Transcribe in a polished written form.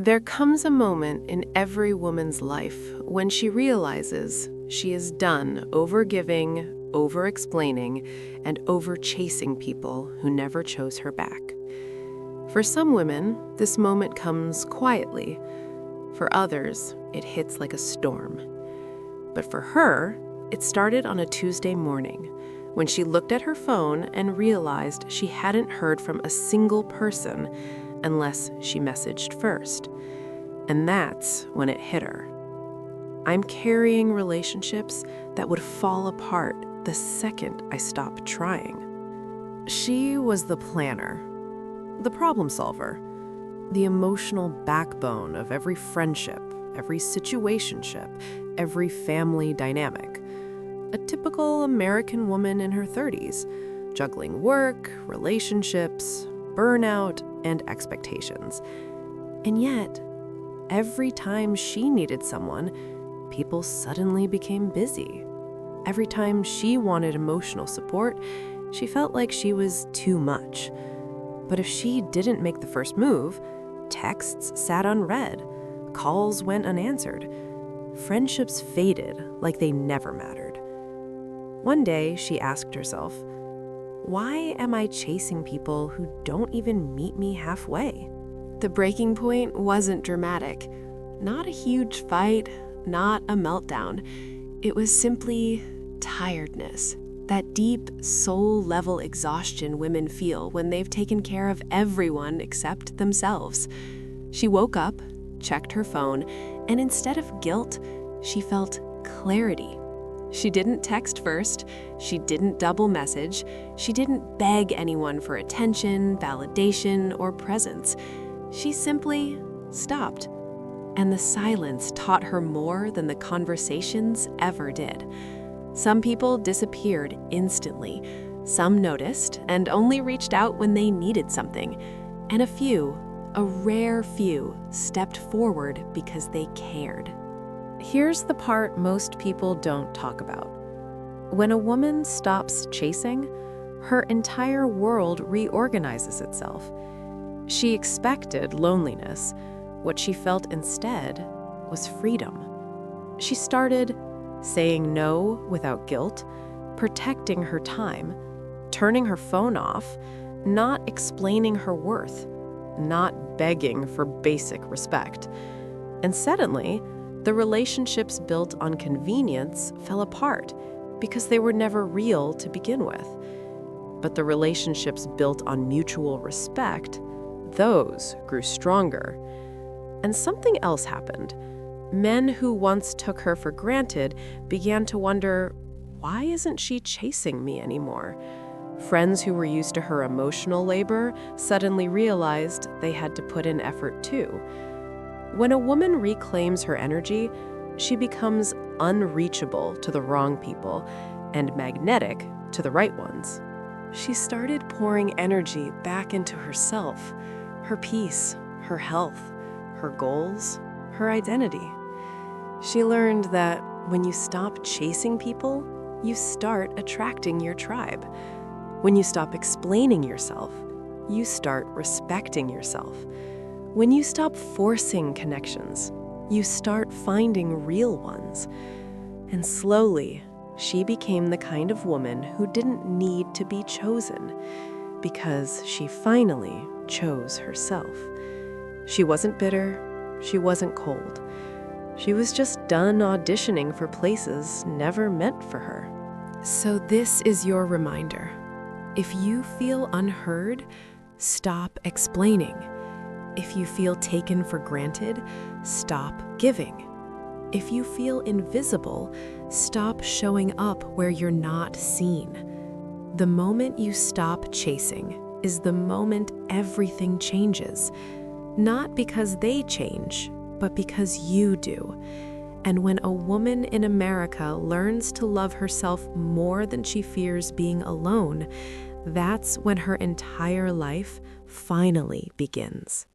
There comes a moment in every woman's life when she realizes she is done over-giving, over-explaining, and over-chasing people who never chose her back. For some women, this moment comes quietly. For others, it hits like a storm. But for her, it started on a Tuesday morning when she looked at her phone and realized she hadn't heard from a single person unless she messaged first. And that's when it hit her. I'm carrying relationships that would fall apart the second I stopped trying. She was the planner, the problem solver, the emotional backbone of every friendship, every situationship, every family dynamic. A typical American woman in her 30s, juggling work, relationships, burnout, and expectations. And yet, every time she needed someone, people suddenly became busy. Every time she wanted emotional support, she felt like she was too much. But if she didn't make the first move, texts sat unread, calls went unanswered, friendships faded like they never mattered. One day, she asked herself, why am I chasing people who don't even meet me halfway? The breaking point wasn't dramatic. Not a huge fight, not a meltdown. It was simply tiredness. That deep, soul-level exhaustion women feel when they've taken care of everyone except themselves. She woke up, checked her phone, and instead of guilt, she felt clarity. She didn't text first, she didn't double message, she didn't beg anyone for attention, validation, or presence. She simply stopped. And the silence taught her more than the conversations ever did. Some people disappeared instantly. Some noticed and only reached out when they needed something. And a few, a rare few, stepped forward because they cared. Here's the part most people don't talk about. When a woman stops chasing, her entire world reorganizes itself. She expected loneliness. What she felt instead was freedom. She started saying no without guilt, protecting her time, turning her phone off, not explaining her worth, not begging for basic respect. And suddenly, the relationships built on convenience fell apart because they were never real to begin with. But the relationships built on mutual respect, those grew stronger. And something else happened. Men who once took her for granted began to wonder, why isn't she chasing me anymore? Friends who were used to her emotional labor suddenly realized they had to put in effort too. When a woman reclaims her energy, she becomes unreachable to the wrong people and magnetic to the right ones. She started pouring energy back into herself, her peace, her health, her goals, her identity. She learned that when you stop chasing people, you start attracting your tribe. When you stop explaining yourself, you start respecting yourself. When you stop forcing connections, you start finding real ones. And slowly, she became the kind of woman who didn't need to be chosen because she finally chose herself. She wasn't bitter, she wasn't cold. She was just done auditioning for places never meant for her. So this is your reminder. If you feel unheard, stop explaining. If you feel taken for granted, stop giving. If you feel invisible, stop showing up where you're not seen. The moment you stop chasing is the moment everything changes. Not because they change, but because you do. And when a woman in America learns to love herself more than she fears being alone, that's when her entire life finally begins.